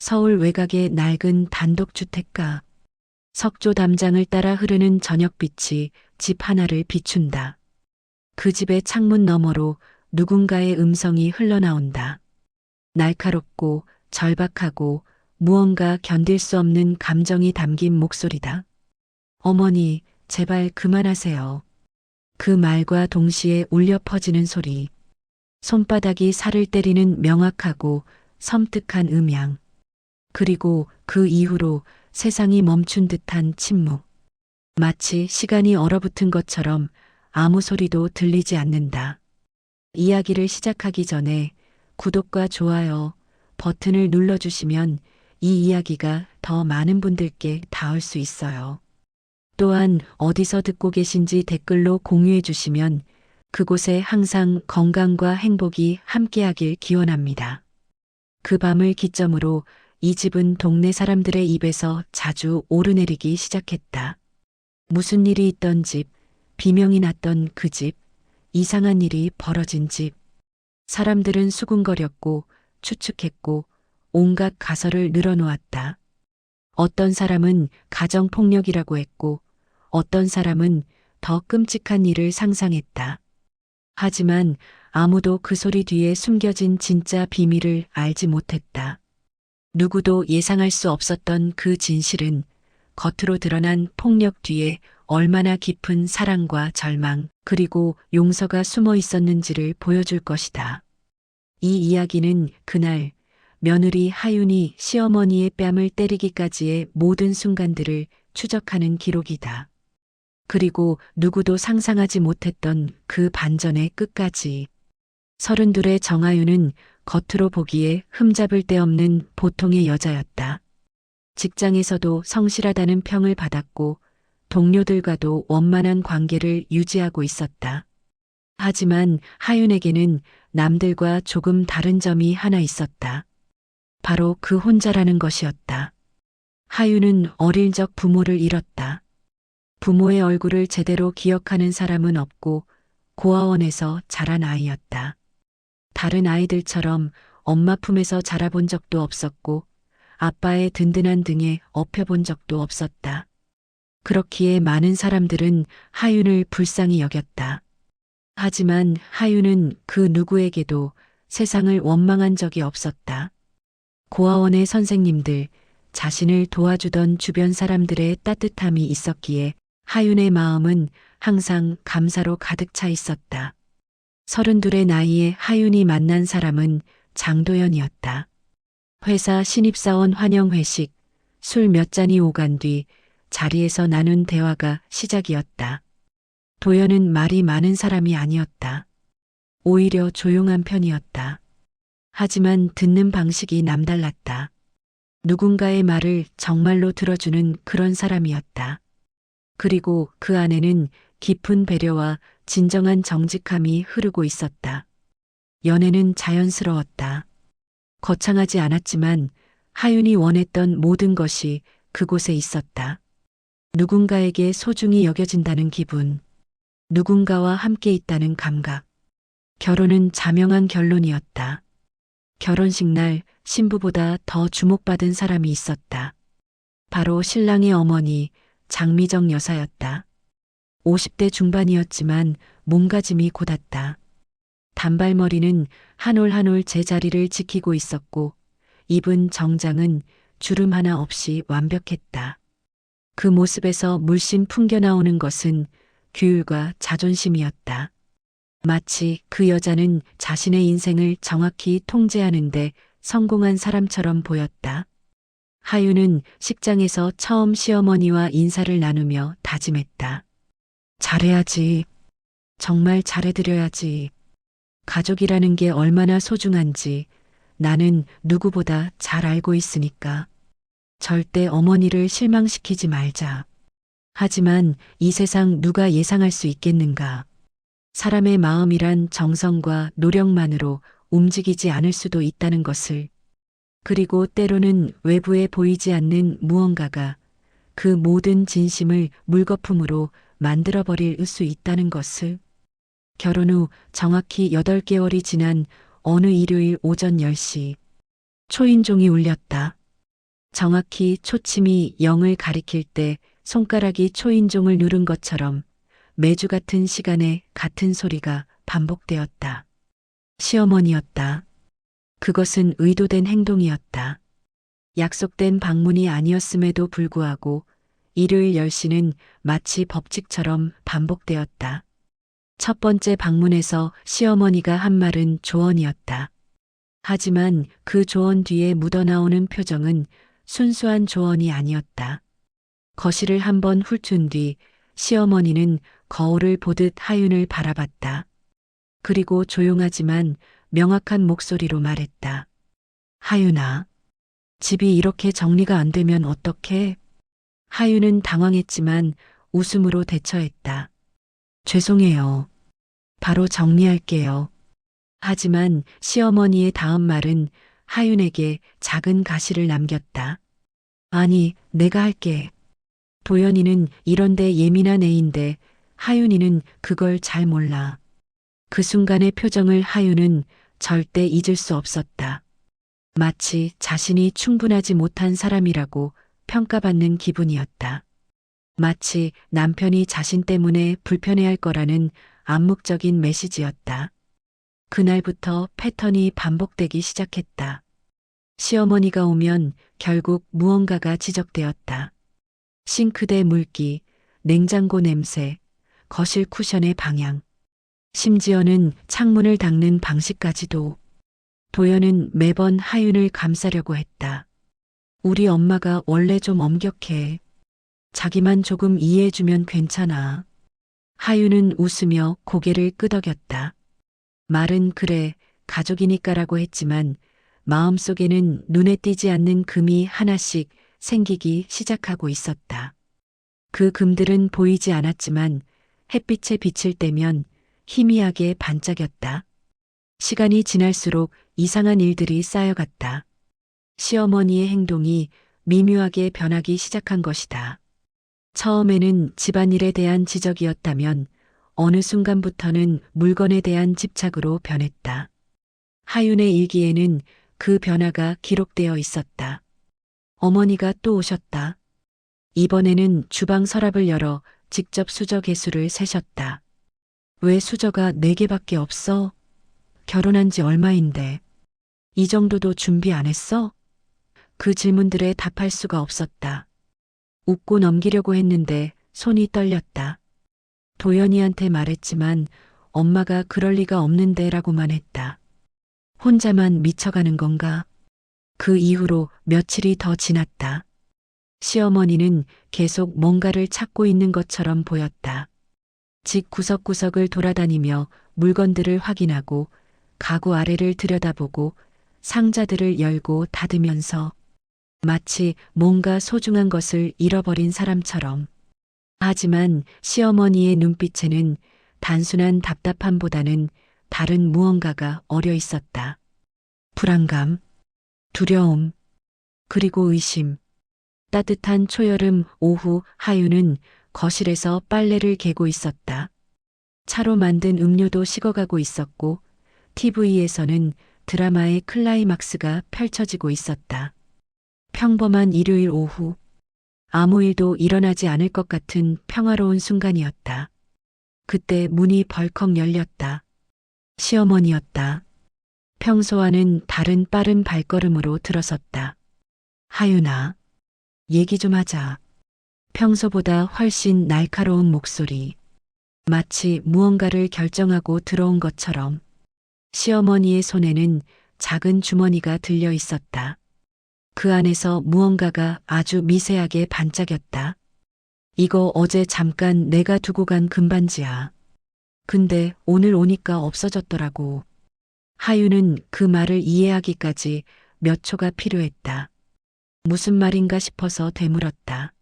서울 외곽의 낡은 단독주택가. 석조 담장을 따라 흐르는 저녁빛이 집 하나를 비춘다. 그 집의 창문 너머로 누군가의 음성이 흘러나온다. 날카롭고 절박하고 무언가 견딜 수 없는 감정이 담긴 목소리다. 어머니, 제발 그만하세요. 그 말과 동시에 울려 퍼지는 소리. 손바닥이 살을 때리는 명확하고 섬뜩한 음향. 그리고 그 이후로 세상이 멈춘 듯한 침묵. 마치 시간이 얼어붙은 것처럼 아무 소리도 들리지 않는다. 이야기를 시작하기 전에 구독과 좋아요 버튼을 눌러주시면 이 이야기가 더 많은 분들께 닿을 수 있어요. 또한 어디서 듣고 계신지 댓글로 공유해 주시면 그곳에 항상 건강과 행복이 함께하길 기원합니다. 그 밤을 기점으로 이 집은 동네 사람들의 입에서 자주 오르내리기 시작했다. 무슨 일이 있던 집, 비명이 났던 그 집, 이상한 일이 벌어진 집. 사람들은 수군거렸고 추측했고 온갖 가설을 늘어놓았다. 어떤 사람은 가정폭력이라고 했고 어떤 사람은 더 끔찍한 일을 상상했다. 하지만 아무도 그 소리 뒤에 숨겨진 진짜 비밀을 알지 못했다. 누구도 예상할 수 없었던 그 진실은 겉으로 드러난 폭력 뒤에 얼마나 깊은 사랑과 절망 그리고 용서가 숨어 있었는지를 보여줄 것이다. 이 이야기는 그날 며느리 하윤이 시어머니의 뺨을 때리기까지의 모든 순간들을 추적하는 기록이다. 그리고 누구도 상상하지 못했던 그 반전의 끝까지. 32의 정하윤은 겉으로 보기에 흠잡을 데 없는 보통의 여자였다. 직장에서도 성실하다는 평을 받았고 동료들과도 원만한 관계를 유지하고 있었다. 하지만 하윤에게는 남들과 조금 다른 점이 하나 있었다. 바로 그 혼자라는 것이었다. 하윤은 어릴 적 부모를 잃었다. 부모의 얼굴을 제대로 기억하는 사람은 없고 고아원에서 자란 아이였다. 다른 아이들처럼 엄마 품에서 자라본 적도 없었고 아빠의 든든한 등에 업혀본 적도 없었다. 그렇기에 많은 사람들은 하윤을 불쌍히 여겼다. 하지만 하윤은 그 누구에게도 세상을 원망한 적이 없었다. 고아원의 선생님들, 자신을 도와주던 주변 사람들의 따뜻함이 있었기에 하윤의 마음은 항상 감사로 가득 차 있었다. 32의 나이에 하윤이 만난 사람은 장도연이었다. 회사 신입사원 환영회식, 술 몇 잔이 오간 뒤 자리에서 나눈 대화가 시작이었다. 도연은 말이 많은 사람이 아니었다. 오히려 조용한 편이었다. 하지만 듣는 방식이 남달랐다. 누군가의 말을 정말로 들어주는 그런 사람이었다. 그리고 그 안에는 깊은 배려와 진정한 정직함이 흐르고 있었다. 연애는 자연스러웠다. 거창하지 않았지만 하윤이 원했던 모든 것이 그곳에 있었다. 누군가에게 소중히 여겨진다는 기분, 누군가와 함께 있다는 감각. 결혼은 자명한 결론이었다. 결혼식 날 신부보다 더 주목받은 사람이 있었다. 바로 신랑의 어머니 장미정 여사였다. 50대 중반이었지만 몸가짐이 곧았다. 단발머리는 한 올 한 올 제자리를 지키고 있었고 입은 정장은 주름 하나 없이 완벽했다. 그 모습에서 물씬 풍겨나오는 것은 규율과 자존심이었다. 마치 그 여자는 자신의 인생을 정확히 통제하는데 성공한 사람처럼 보였다. 하윤은 식장에서 처음 시어머니와 인사를 나누며 다짐했다. 잘해야지. 정말 잘해드려야지. 가족이라는 게 얼마나 소중한지 나는 누구보다 잘 알고 있으니까. 절대 어머니를 실망시키지 말자. 하지만 이 세상 누가 예상할 수 있겠는가. 사람의 마음이란 정성과 노력만으로 움직이지 않을 수도 있다는 것을. 그리고 때로는 외부에 보이지 않는 무언가가 그 모든 진심을 물거품으로 만들어버릴 수 있다는 것을. 결혼 후 정확히 8개월이 지난 어느 일요일 오전 10시 초인종이 울렸다. 정확히 초침이 0을 가리킬 때 손가락이 초인종을 누른 것처럼 매주 같은 시간에 같은 소리가 반복되었다. 시어머니였다. 그것은 의도된 행동이었다. 약속된 방문이 아니었음에도 불구하고 일요일 10시는 마치 법칙처럼 반복되었다. 첫 번째 방문에서 시어머니가 한 말은 조언이었다. 하지만 그 조언 뒤에 묻어나오는 표정은 순수한 조언이 아니었다. 거실을 한번 훑은 뒤 시어머니는 거울을 보듯 하윤을 바라봤다. 그리고 조용하지만 명확한 목소리로 말했다. 하윤아, 집이 이렇게 정리가 안 되면 어떡해? 하윤은 당황했지만 웃음으로 대처했다. 죄송해요. 바로 정리할게요. 하지만 시어머니의 다음 말은 하윤에게 작은 가시를 남겼다. 아니, 내가 할게. 도연이는 이런데 예민한 애인데 하윤이는 그걸 잘 몰라. 그 순간의 표정을 하윤은 절대 잊을 수 없었다. 마치 자신이 충분하지 못한 사람이라고 평가받는 기분이었다. 마치 남편이 자신 때문에 불편해할 거라는 암묵적인 메시지였다. 그날부터 패턴이 반복되기 시작했다. 시어머니가 오면 결국 무언가가 지적되었다. 싱크대 물기, 냉장고 냄새, 거실 쿠션의 방향, 심지어는 창문을 닦는 방식까지도. 도연은 매번 하윤을 감싸려고 했다. 우리 엄마가 원래 좀 엄격해. 자기만 조금 이해해주면 괜찮아. 하윤은 웃으며 고개를 끄덕였다. 말은 그래, 가족이니까라고 했지만 마음속에는 눈에 띄지 않는 금이 하나씩 생기기 시작하고 있었다. 그 금들은 보이지 않았지만 햇빛에 비칠 때면 희미하게 반짝였다. 시간이 지날수록 이상한 일들이 쌓여갔다. 시어머니의 행동이 미묘하게 변하기 시작한 것이다. 처음에는 집안일에 대한 지적이었다면 어느 순간부터는 물건에 대한 집착으로 변했다. 하윤의 일기에는 그 변화가 기록되어 있었다. 어머니가 또 오셨다. 이번에는 주방 서랍을 열어 직접 수저 개수를 세셨다. 왜 수저가 4개밖에 없어? 결혼한 지 얼마인데. 이 정도도 준비 안 했어? 그 질문들에 답할 수가 없었다. 웃고 넘기려고 했는데 손이 떨렸다. 도연이한테 말했지만 엄마가 그럴 리가 없는데 라고만 했다. 혼자만 미쳐가는 건가? 그 이후로 며칠이 더 지났다. 시어머니는 계속 뭔가를 찾고 있는 것처럼 보였다. 집 구석구석을 돌아다니며 물건들을 확인하고 가구 아래를 들여다보고 상자들을 열고 닫으면서 마치 뭔가 소중한 것을 잃어버린 사람처럼. 하지만 시어머니의 눈빛에는 단순한 답답함보다는 다른 무언가가 어려 있었다. 불안감, 두려움, 그리고 의심. 따뜻한 초여름 오후 하윤은 거실에서 빨래를 개고 있었다. 차로 만든 음료도 식어가고 있었고 TV에서는 드라마의 클라이막스가 펼쳐지고 있었다. 평범한 일요일 오후, 아무 일도 일어나지 않을 것 같은 평화로운 순간이었다. 그때 문이 벌컥 열렸다. 시어머니였다. 평소와는 다른 빠른 발걸음으로 들어섰다. 하윤아, 얘기 좀 하자. 평소보다 훨씬 날카로운 목소리. 마치 무언가를 결정하고 들어온 것처럼. 시어머니의 손에는 작은 주머니가 들려 있었다. 그 안에서 무언가가 아주 미세하게 반짝였다. 이거 어제 잠깐 내가 두고 간 금반지야. 근데 오늘 오니까 없어졌더라고. 하윤은 그 말을 이해하기까지 몇 초가 필요했다. 무슨 말인가 싶어서 되물었다.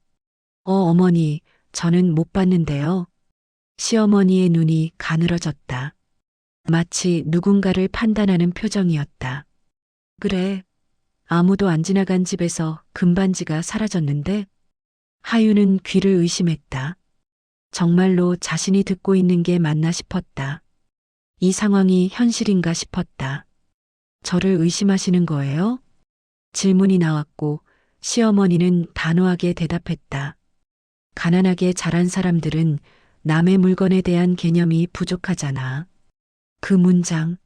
어머니, 저는 못 봤는데요. 시어머니의 눈이 가늘어졌다. 마치 누군가를 판단하는 표정이었다. 그래, 아무도 안 지나간 집에서 금반지가 사라졌는데? 하윤은 귀를 의심했다. 정말로 자신이 듣고 있는 게 맞나 싶었다. 이 상황이 현실인가 싶었다. 저를 의심하시는 거예요? 질문이 나왔고 시어머니는 단호하게 대답했다. 가난하게 자란 사람들은 남의 물건에 대한 개념이 부족하잖아. 그 문장,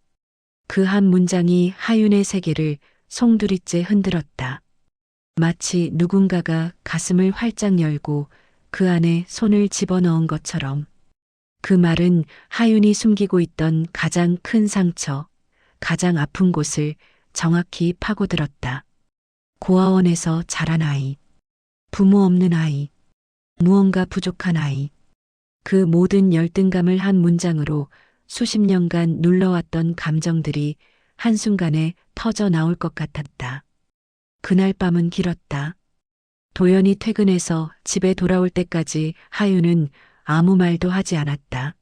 그 한 문장이 하윤의 세계를 송두리째 흔들었다. 마치 누군가가 가슴을 활짝 열고 그 안에 손을 집어넣은 것처럼. 그 말은 하윤이 숨기고 있던 가장 큰 상처, 가장 아픈 곳을 정확히 파고들었다. 고아원에서 자란 아이, 부모 없는 아이, 무언가 부족한 아이. 그 모든 열등감을 한 문장으로 수십 년간 눌러왔던 감정들이 한순간에 터져 나올 것 같았다. 그날 밤은 길었다. 도연이 퇴근해서 집에 돌아올 때까지 하윤은 아무 말도 하지 않았다.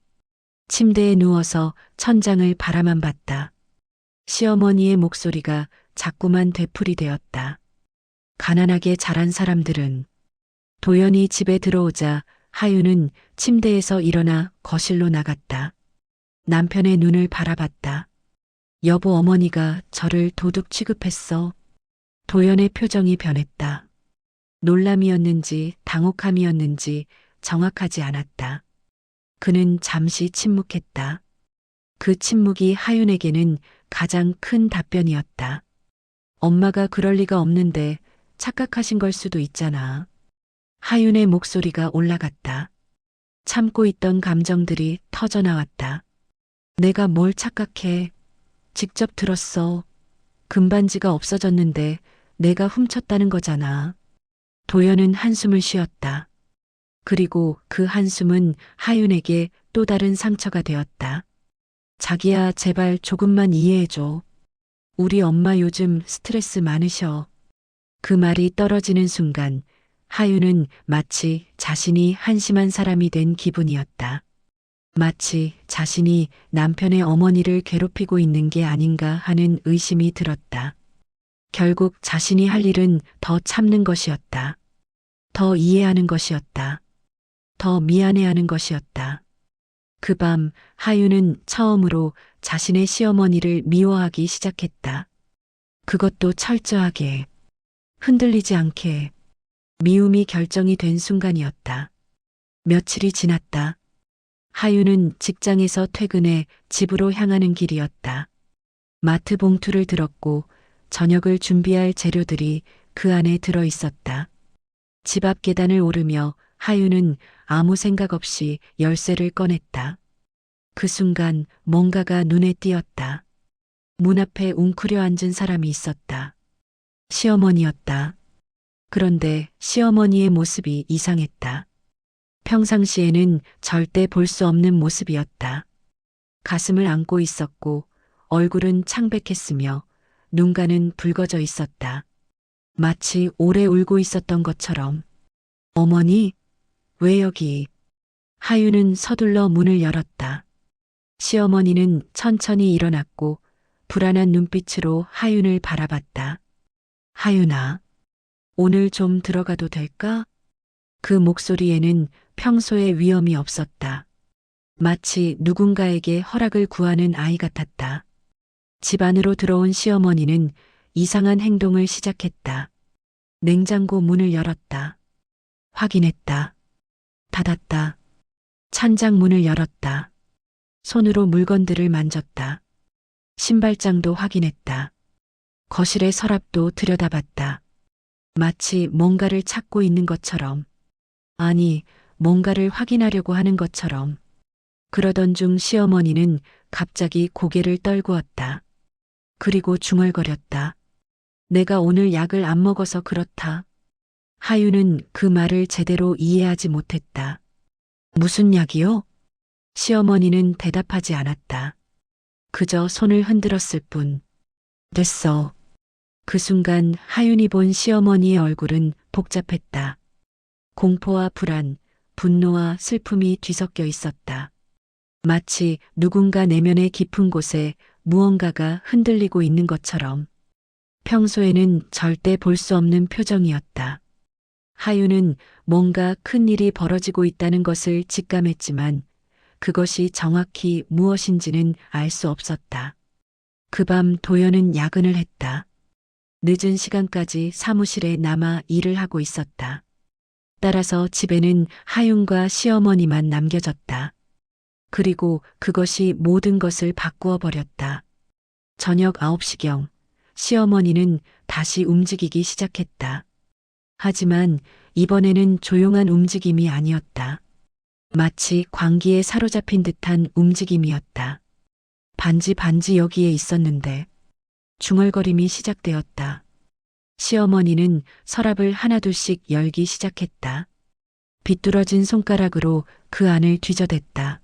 침대에 누워서 천장을 바라만 봤다. 시어머니의 목소리가 자꾸만 되풀이되었다. 가난하게 자란 사람들은. 도연이 집에 들어오자 하윤은 침대에서 일어나 거실로 나갔다. 남편의 눈을 바라봤다. 여보, 어머니가 저를 도둑 취급했어. 도연의 표정이 변했다. 놀람이었는지 당혹함이었는지 정확하지 않았다. 그는 잠시 침묵했다. 그 침묵이 하윤에게는 가장 큰 답변이었다. 엄마가 그럴 리가 없는데 착각하신 걸 수도 있잖아. 하윤의 목소리가 올라갔다. 참고 있던 감정들이 터져나왔다. 내가 뭘 착각해. 직접 들었어. 금반지가 없어졌는데 내가 훔쳤다는 거잖아. 도연은 한숨을 쉬었다. 그리고 그 한숨은 하윤에게 또 다른 상처가 되었다. 자기야, 제발 조금만 이해해줘. 우리 엄마 요즘 스트레스 많으셔. 그 말이 떨어지는 순간 하윤은 마치 자신이 한심한 사람이 된 기분이었다. 마치 자신이 남편의 어머니를 괴롭히고 있는 게 아닌가 하는 의심이 들었다. 결국 자신이 할 일은 더 참는 것이었다. 더 이해하는 것이었다. 더 미안해하는 것이었다. 그 밤 하윤은 처음으로 자신의 시어머니를 미워하기 시작했다. 그것도 철저하게, 흔들리지 않게. 미움이 결정이 된 순간이었다. 며칠이 지났다. 하윤은 직장에서 퇴근해 집으로 향하는 길이었다. 마트 봉투를 들었고 저녁을 준비할 재료들이 그 안에 들어 있었다. 집 앞 계단을 오르며 하윤은 아무 생각 없이 열쇠를 꺼냈다. 그 순간 뭔가가 눈에 띄었다. 문 앞에 웅크려 앉은 사람이 있었다. 시어머니였다. 그런데 시어머니의 모습이 이상했다. 평상시에는 절대 볼 수 없는 모습이었다. 가슴을 안고 있었고 얼굴은 창백했으며 눈가는 붉어져 있었다. 마치 오래 울고 있었던 것처럼. 어머니, 왜 여기? 하윤은 서둘러 문을 열었다. 시어머니는 천천히 일어났고 불안한 눈빛으로 하윤을 바라봤다. 하윤아, 오늘 좀 들어가도 될까? 그 목소리에는 평소의 위엄이 없었다. 마치 누군가에게 허락을 구하는 아이 같았다. 집 안으로 들어온 시어머니는 이상한 행동을 시작했다. 냉장고 문을 열었다. 확인했다. 닫았다. 찬장 문을 열었다. 손으로 물건들을 만졌다. 신발장도 확인했다. 거실의 서랍도 들여다봤다. 마치 뭔가를 찾고 있는 것처럼. 아니, 뭔가를 확인하려고 하는 것처럼. 그러던 중 시어머니는 갑자기 고개를 떨구었다. 그리고 중얼거렸다. 내가 오늘 약을 안 먹어서 그렇다. 하윤은 그 말을 제대로 이해하지 못했다. 무슨 약이요? 시어머니는 대답하지 않았다. 그저 손을 흔들었을 뿐. 됐어. 그 순간 하윤이 본 시어머니의 얼굴은 복잡했다. 공포와 불안, 분노와 슬픔이 뒤섞여 있었다. 마치 누군가 내면의 깊은 곳에 무언가가 흔들리고 있는 것처럼. 평소에는 절대 볼 수 없는 표정이었다. 하윤은 뭔가 큰 일이 벌어지고 있다는 것을 직감했지만 그것이 정확히 무엇인지는 알 수 없었다. 그 밤 도연은 야근을 했다. 늦은 시간까지 사무실에 남아 일을 하고 있었다. 따라서 집에는 하윤과 시어머니만 남겨졌다. 그리고 그것이 모든 것을 바꾸어 버렸다. 저녁 9시경 시어머니는 다시 움직이기 시작했다. 하지만 이번에는 조용한 움직임이 아니었다. 마치 광기에 사로잡힌 듯한 움직임이었다. 반지 여기에 있었는데. 중얼거림이 시작되었다. 시어머니는 서랍을 하나둘씩 열기 시작했다. 비뚤어진 손가락으로 그 안을 뒤져댔다.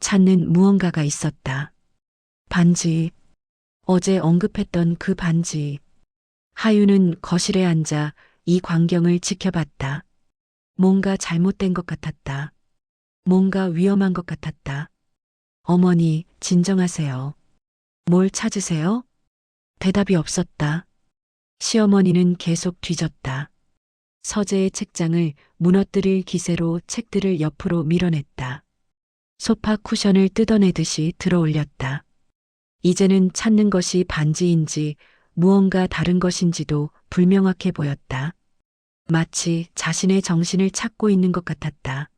찾는 무언가가 있었다. 반지. 어제 언급했던 그 반지. 하윤은 거실에 앉아 이 광경을 지켜봤다. 뭔가 잘못된 것 같았다. 뭔가 위험한 것 같았다. 어머니, 진정하세요. 뭘 찾으세요? 대답이 없었다. 시어머니는 계속 뒤졌다. 서재의 책장을 무너뜨릴 기세로 책들을 옆으로 밀어냈다. 소파 쿠션을 뜯어내듯이 들어올렸다. 이제는 찾는 것이 반지인지 무언가 다른 것인지도 불명확해 보였다. 마치 자신의 정신을 찾고 있는 것 같았다.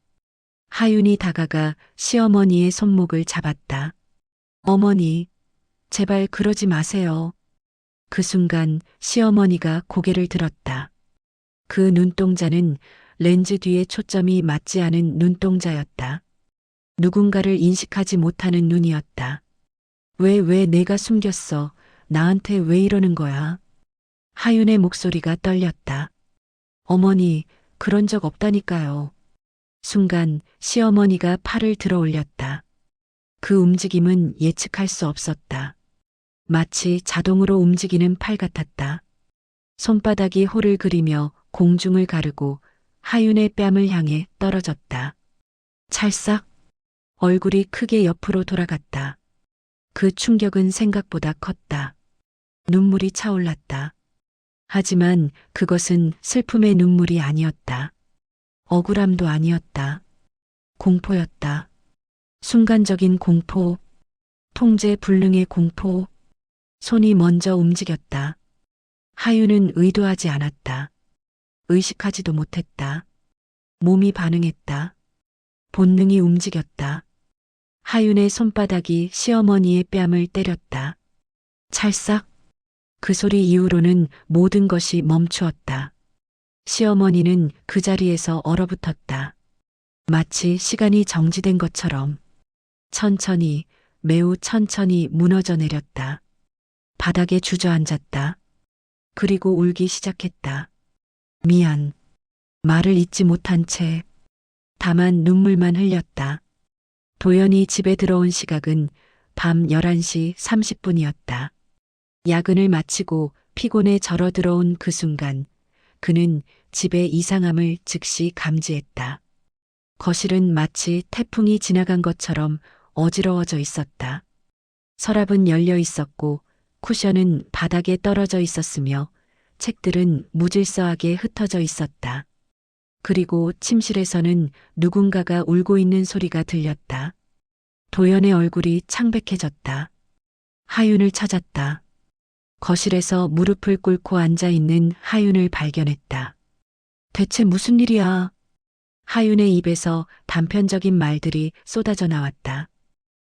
하윤이 다가가 시어머니의 손목을 잡았다. 어머니, 제발 그러지 마세요. 그 순간 시어머니가 고개를 들었다. 그 눈동자는 렌즈 뒤에 초점이 맞지 않은 눈동자였다. 누군가를 인식하지 못하는 눈이었다. 왜 내가 숨겼어? 나한테 왜 이러는 거야? 하윤의 목소리가 떨렸다. 어머니, 그런 적 없다니까요. 순간 시어머니가 팔을 들어 올렸다. 그 움직임은 예측할 수 없었다. 마치 자동으로 움직이는 팔 같았다. 손바닥이 홀을 그리며 공중을 가르고 하윤의 뺨을 향해 떨어졌다. 찰싹. 얼굴이 크게 옆으로 돌아갔다. 그 충격은 생각보다 컸다. 눈물이 차올랐다. 하지만 그것은 슬픔의 눈물이 아니었다. 억울함도 아니었다. 공포였다. 순간적인 공포, 통제 불능의 공포. 손이 먼저 움직였다. 하윤은 의도하지 않았다. 의식하지도 못했다. 몸이 반응했다. 본능이 움직였다. 하윤의 손바닥이 시어머니의 뺨을 때렸다. 찰싹. 그 소리 이후로는 모든 것이 멈추었다. 시어머니는 그 자리에서 얼어붙었다. 마치 시간이 정지된 것처럼 천천히, 매우 천천히 무너져 내렸다. 바닥에 주저앉았다. 그리고 울기 시작했다. 미안. 말을 잇지 못한 채 다만 눈물만 흘렸다. 도연이 집에 들어온 시각은 밤 11시 30분이었다. 야근을 마치고 피곤에 절어 들어온 그 순간 그는 집의 이상함을 즉시 감지했다. 거실은 마치 태풍이 지나간 것처럼 어지러워져 있었다. 서랍은 열려 있었고 쿠션은 바닥에 떨어져 있었으며 책들은 무질서하게 흩어져 있었다. 그리고 침실에서는 누군가가 울고 있는 소리가 들렸다. 도연의 얼굴이 창백해졌다. 하윤을 찾았다. 거실에서 무릎을 꿇고 앉아 있는 하윤을 발견했다. 대체 무슨 일이야? 하윤의 입에서 단편적인 말들이 쏟아져 나왔다.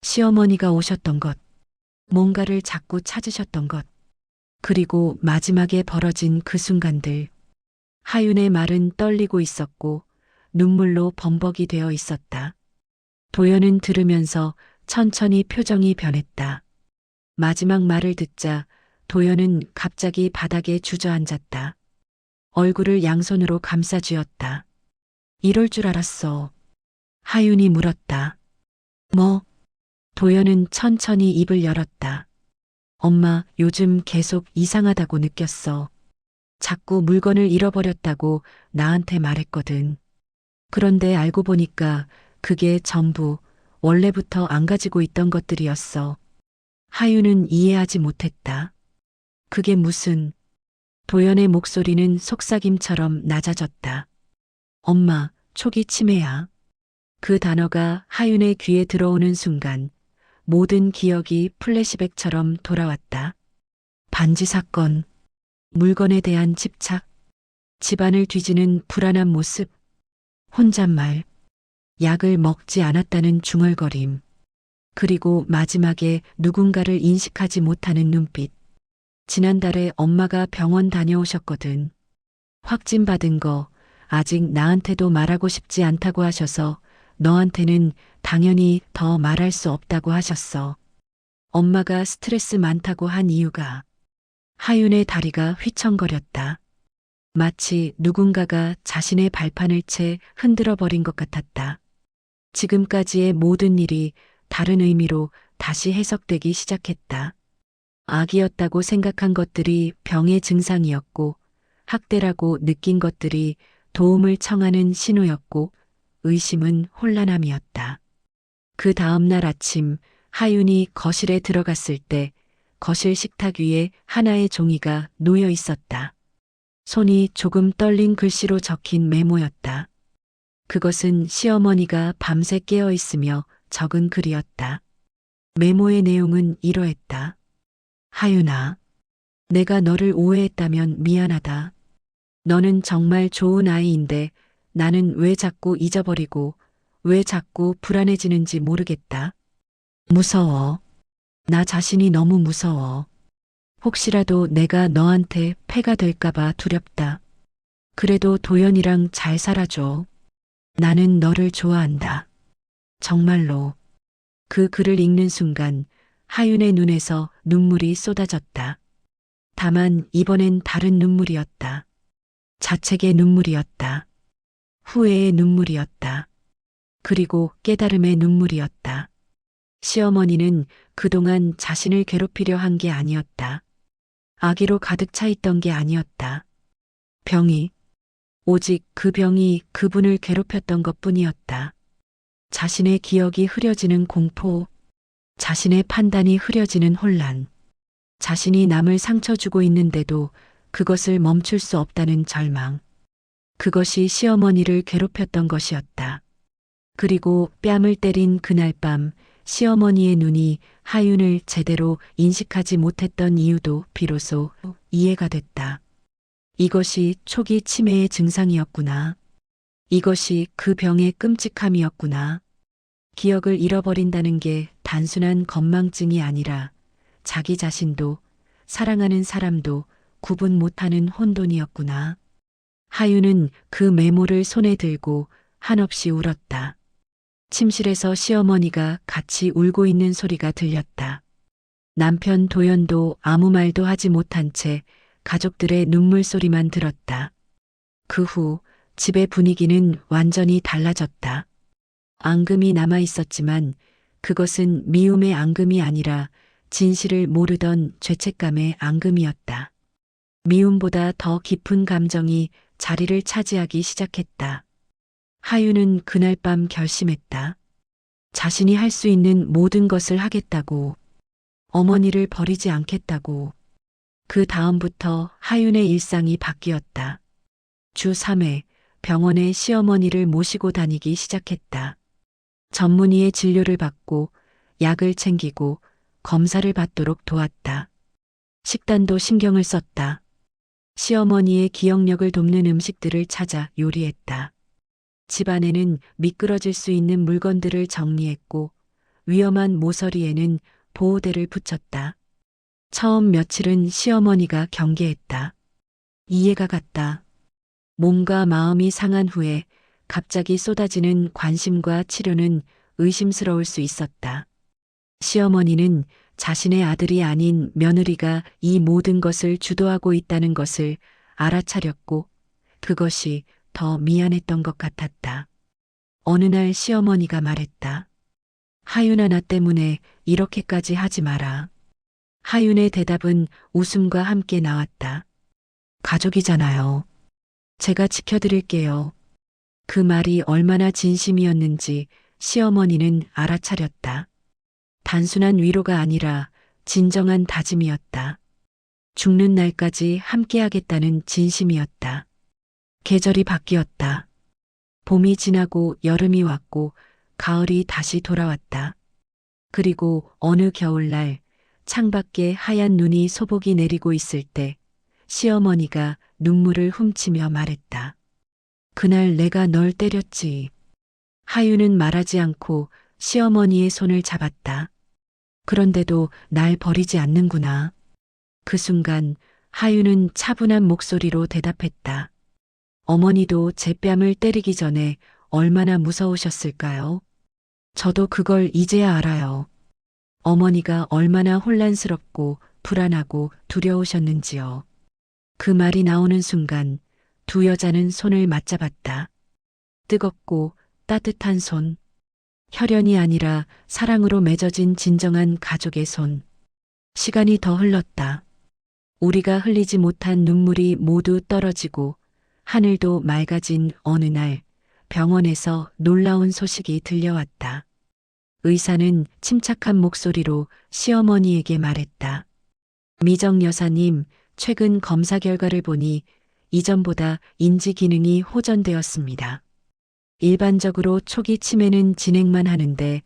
시어머니가 오셨던 것, 뭔가를 자꾸 찾으셨던 것, 그리고 마지막에 벌어진 그 순간들. 하윤의 말은 떨리고 있었고 눈물로 범벅이 되어 있었다. 도연은 들으면서 천천히 표정이 변했다. 마지막 말을 듣자 도연은 갑자기 바닥에 주저앉았다. 얼굴을 양손으로 감싸 쥐었다. 이럴 줄 알았어. 하윤이 물었다. 뭐? 도연은 천천히 입을 열었다. 엄마, 요즘 계속 이상하다고 느꼈어. 자꾸 물건을 잃어버렸다고 나한테 말했거든. 그런데 알고 보니까 그게 전부 원래부터 안 가지고 있던 것들이었어. 하윤은 이해하지 못했다. 그게 무슨... 도연의 목소리는 속삭임처럼 낮아졌다. 엄마, 초기 치매야. 그 단어가 하윤의 귀에 들어오는 순간 모든 기억이 플래시백처럼 돌아왔다. 반지 사건. 물건에 대한 집착, 집안을 뒤지는 불안한 모습, 혼잣말, 약을 먹지 않았다는 중얼거림, 그리고 마지막에 누군가를 인식하지 못하는 눈빛. 지난달에 엄마가 병원 다녀오셨거든. 확진 받은 거 아직 나한테도 말하고 싶지 않다고 하셔서 너한테는 당연히 더 말할 수 없다고 하셨어. 엄마가 스트레스 많다고 한 이유가 하윤의 다리가 휘청거렸다. 마치 누군가가 자신의 발판을 채 흔들어 버린 것 같았다. 지금까지의 모든 일이 다른 의미로 다시 해석되기 시작했다. 악이었다고 생각한 것들이 병의 증상이었고, 학대라고 느낀 것들이 도움을 청하는 신호였고, 의심은 혼란함이었다. 그 다음날 아침, 하윤이 거실에 들어갔을 때 거실 식탁 위에 하나의 종이가 놓여 있었다. 손이 조금 떨린 글씨로 적힌 메모였다. 그것은 시어머니가 밤새 깨어 있으며 적은 글이었다. 메모의 내용은 이러했다. 하윤아, 내가 너를 오해했다면 미안하다. 너는 정말 좋은 아이인데 나는 왜 자꾸 잊어버리고 왜 자꾸 불안해지는지 모르겠다. 무서워. 나 자신이 너무 무서워. 혹시라도 내가 너한테 폐가 될까봐 두렵다. 그래도 도연이랑 잘 살아줘. 나는 너를 좋아한다. 정말로. 그 글을 읽는 순간 하윤의 눈에서 눈물이 쏟아졌다. 다만 이번엔 다른 눈물이었다. 자책의 눈물이었다. 후회의 눈물이었다. 그리고 깨달음의 눈물이었다. 시어머니는 그동안 자신을 괴롭히려 한 게 아니었다. 악의로 가득 차 있던 게 아니었다. 병이, 오직 그 병이 그분을 괴롭혔던 것 뿐이었다. 자신의 기억이 흐려지는 공포, 자신의 판단이 흐려지는 혼란, 자신이 남을 상처 주고 있는데도 그것을 멈출 수 없다는 절망. 그것이 시어머니를 괴롭혔던 것이었다. 그리고 뺨을 때린 그날 밤 시어머니의 눈이 하윤을 제대로 인식하지 못했던 이유도 비로소 이해가 됐다. 이것이 초기 치매의 증상이었구나. 이것이 그 병의 끔찍함이었구나. 기억을 잃어버린다는 게 단순한 건망증이 아니라 자기 자신도 사랑하는 사람도 구분 못하는 혼돈이었구나. 하윤은 그 메모를 손에 들고 한없이 울었다. 침실에서 시어머니가 같이 울고 있는 소리가 들렸다. 남편 도연도 아무 말도 하지 못한 채 가족들의 눈물 소리만 들었다. 그 후 집의 분위기는 완전히 달라졌다. 앙금이 남아 있었지만 그것은 미움의 앙금이 아니라 진실을 모르던 죄책감의 앙금이었다. 미움보다 더 깊은 감정이 자리를 차지하기 시작했다. 하윤은 그날 밤 결심했다. 자신이 할 수 있는 모든 것을 하겠다고, 어머니를 버리지 않겠다고. 그 다음부터 하윤의 일상이 바뀌었다. 주 3회 병원에 시어머니를 모시고 다니기 시작했다. 전문의의 진료를 받고 약을 챙기고 검사를 받도록 도왔다. 식단도 신경을 썼다. 시어머니의 기억력을 돕는 음식들을 찾아 요리했다. 집안에는 미끄러질 수 있는 물건들을 정리했고 위험한 모서리에는 보호대를 붙였다. 처음 며칠은 시어머니가 경계했다. 이해가 갔다. 몸과 마음이 상한 후에 갑자기 쏟아지는 관심과 치료는 의심스러울 수 있었다. 시어머니는 자신의 아들이 아닌 며느리가 이 모든 것을 주도하고 있다는 것을 알아차렸고 그것이 더 미안했던 것 같았다. 어느 날 시어머니가 말했다. 하윤아, 나 때문에 이렇게까지 하지 마라. 하윤의 대답은 웃음과 함께 나왔다. 가족이잖아요. 제가 지켜드릴게요. 그 말이 얼마나 진심이었는지 시어머니는 알아차렸다. 단순한 위로가 아니라 진정한 다짐이었다. 죽는 날까지 함께하겠다는 진심이었다. 계절이 바뀌었다. 봄이 지나고 여름이 왔고 가을이 다시 돌아왔다. 그리고 어느 겨울날 창밖에 하얀 눈이 소복이 내리고 있을 때 시어머니가 눈물을 훔치며 말했다. 그날 내가 널 때렸지. 하유는 말하지 않고 시어머니의 손을 잡았다. 그런데도 날 버리지 않는구나. 그 순간 하유는 차분한 목소리로 대답했다. 어머니도 제 뺨을 때리기 전에 얼마나 무서우셨을까요? 저도 그걸 이제야 알아요. 어머니가 얼마나 혼란스럽고 불안하고 두려우셨는지요. 그 말이 나오는 순간 두 여자는 손을 맞잡았다. 뜨겁고 따뜻한 손. 혈연이 아니라 사랑으로 맺어진 진정한 가족의 손. 시간이 더 흘렀다. 우리가 흘리지 못한 눈물이 모두 떨어지고 하늘도 맑아진 어느 날 병원에서 놀라운 소식이 들려왔다. 의사는 침착한 목소리로 시어머니에게 말했다. 미정 여사님, 최근 검사 결과를 보니 이전보다 인지 기능이 호전되었습니다. 일반적으로 초기 치매는 진행만 하는데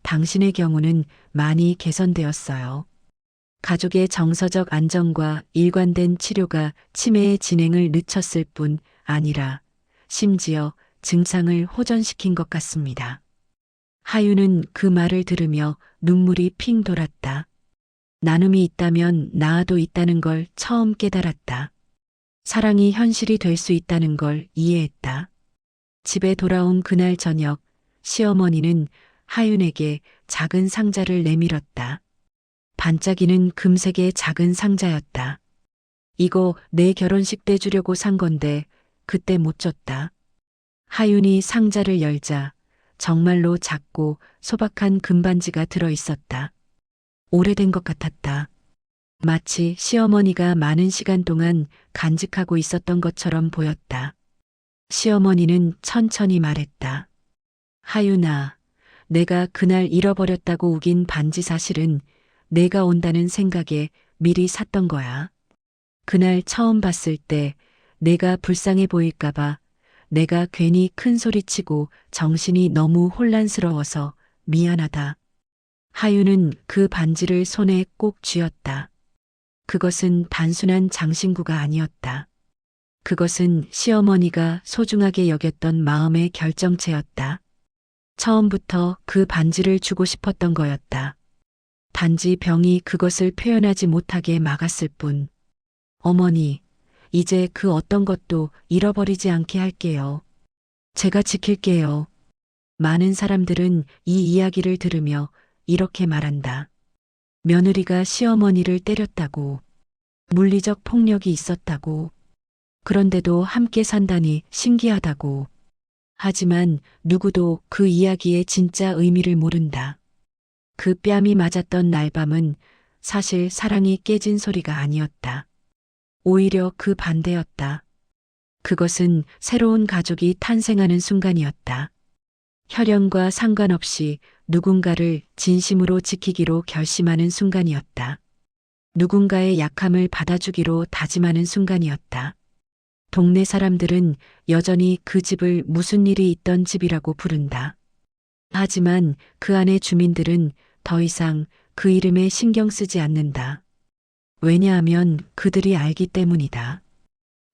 당신의 경우는 많이 개선되었어요. 가족의 정서적 안정과 일관된 치료가 치매의 진행을 늦췄을 뿐 아니라 심지어 증상을 호전시킨 것 같습니다. 하유는 그 말을 들으며 눈물이 핑 돌았다. 나눔이 있다면 나아도 있다는 걸 처음 깨달았다. 사랑이 현실이 될 수 있다는 걸 이해했다. 집에 돌아온 그날 저녁, 시어머니는 하윤에게 작은 상자를 내밀었다. 반짝이는 금색의 작은 상자였다. 이거 내 결혼식 때 주려고 산 건데 그때 못 줬다. 하윤이 상자를 열자 정말로 작고 소박한 금반지가 들어 있었다. 오래된 것 같았다. 마치 시어머니가 많은 시간 동안 간직하고 있었던 것처럼 보였다. 시어머니는 천천히 말했다. 하윤아, 내가 그날 잃어버렸다고 우긴 반지 사실은 내가 온다는 생각에 미리 샀던 거야. 그날 처음 봤을 때 내가 불쌍해 보일까봐 내가 괜히 큰 소리치고 정신이 너무 혼란스러워서 미안하다. 하윤은 그 반지를 손에 꼭 쥐었다. 그것은 단순한 장신구가 아니었다. 그것은 시어머니가 소중하게 여겼던 마음의 결정체였다. 처음부터 그 반지를 주고 싶었던 거였다. 단지 병이 그것을 표현하지 못하게 막았을 뿐. 어머니, 이제 그 어떤 것도 잃어버리지 않게 할게요. 제가 지킬게요. 많은 사람들은 이 이야기를 들으며 이렇게 말한다. 며느리가 시어머니를 때렸다고, 물리적 폭력이 있었다고, 그런데도 함께 산다니 신기하다고. 하지만 누구도 그 이야기의 진짜 의미를 모른다. 그 뺨이 맞았던 날밤은 사실 사랑이 깨진 소리가 아니었다. 오히려 그 반대였다. 그것은 새로운 가족이 탄생하는 순간이었다. 혈연과 상관없이 누군가를 진심으로 지키기로 결심하는 순간이었다. 누군가의 약함을 받아주기로 다짐하는 순간이었다. 동네 사람들은 여전히 그 집을 무슨 일이 있던 집이라고 부른다. 하지만 그 안의 주민들은 더 이상 그 이름에 신경 쓰지 않는다. 왜냐하면 그들이 알기 때문이다.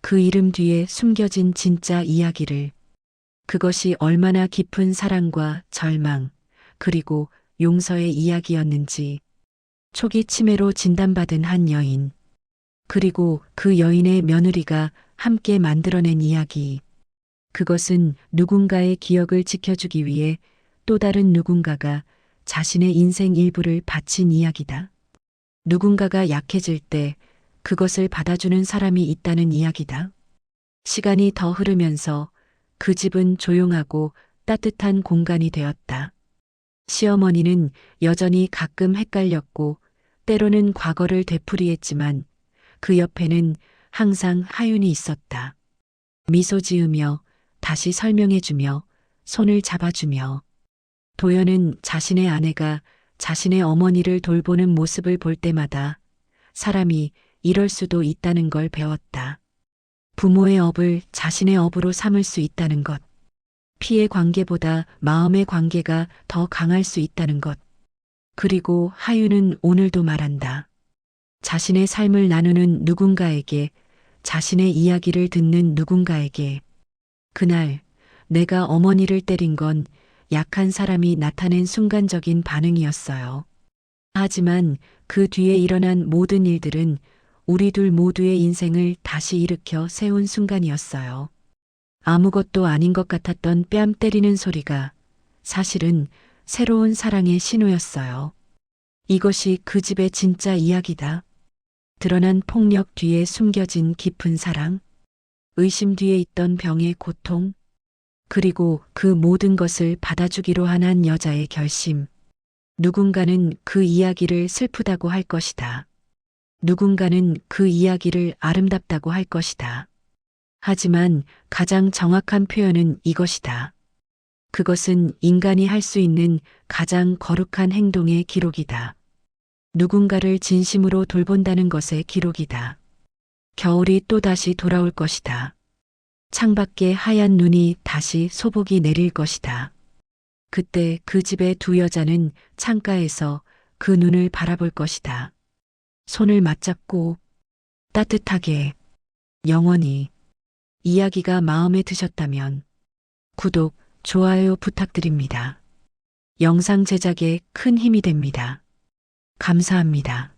그 이름 뒤에 숨겨진 진짜 이야기를. 그것이 얼마나 깊은 사랑과 절망, 그리고 용서의 이야기였는지. 초기 치매로 진단받은 한 여인. 그리고 그 여인의 며느리가 함께 만들어낸 이야기. 그것은 누군가의 기억을 지켜주기 위해 또 다른 누군가가 자신의 인생 일부를 바친 이야기다. 누군가가 약해질 때 그것을 받아주는 사람이 있다는 이야기다. 시간이 더 흐르면서 그 집은 조용하고 따뜻한 공간이 되었다. 시어머니는 여전히 가끔 헷갈렸고 때로는 과거를 되풀이했지만 그 옆에는 항상 하윤이 있었다. 미소 지으며 다시 설명해주며 손을 잡아주며. 도연은 자신의 아내가 자신의 어머니를 돌보는 모습을 볼 때마다 사람이 이럴 수도 있다는 걸 배웠다. 부모의 업을 자신의 업으로 삼을 수 있다는 것. 피의 관계보다 마음의 관계가 더 강할 수 있다는 것. 그리고 하윤은 오늘도 말한다. 자신의 삶을 나누는 누군가에게 자신의 이야기를 듣는 누군가에게 그날 내가 어머니를 때린 건 약한 사람이 나타낸 순간적인 반응이었어요. 하지만 그 뒤에 일어난 모든 일들은 우리 둘 모두의 인생을 다시 일으켜 세운 순간이었어요. 아무것도 아닌 것 같았던 뺨 때리는 소리가 사실은 새로운 사랑의 신호였어요. 이것이 그 집의 진짜 이야기다. 드러난 폭력 뒤에 숨겨진 깊은 사랑, 의심 뒤에 있던 병의 고통, 그리고 그 모든 것을 받아주기로 한 한 여자의 결심. 누군가는 그 이야기를 슬프다고 할 것이다. 누군가는 그 이야기를 아름답다고 할 것이다. 하지만 가장 정확한 표현은 이것이다. 그것은 인간이 할 수 있는 가장 거룩한 행동의 기록이다. 누군가를 진심으로 돌본다는 것의 기록이다. 겨울이 또다시 돌아올 것이다. 창밖에 하얀 눈이 다시 소복이 내릴 것이다. 그때 그 집의 두 여자는 창가에서 그 눈을 바라볼 것이다. 손을 맞잡고 따뜻하게 영원히. 이야기가 마음에 드셨다면 구독, 좋아요 부탁드립니다. 영상 제작에 큰 힘이 됩니다. 감사합니다.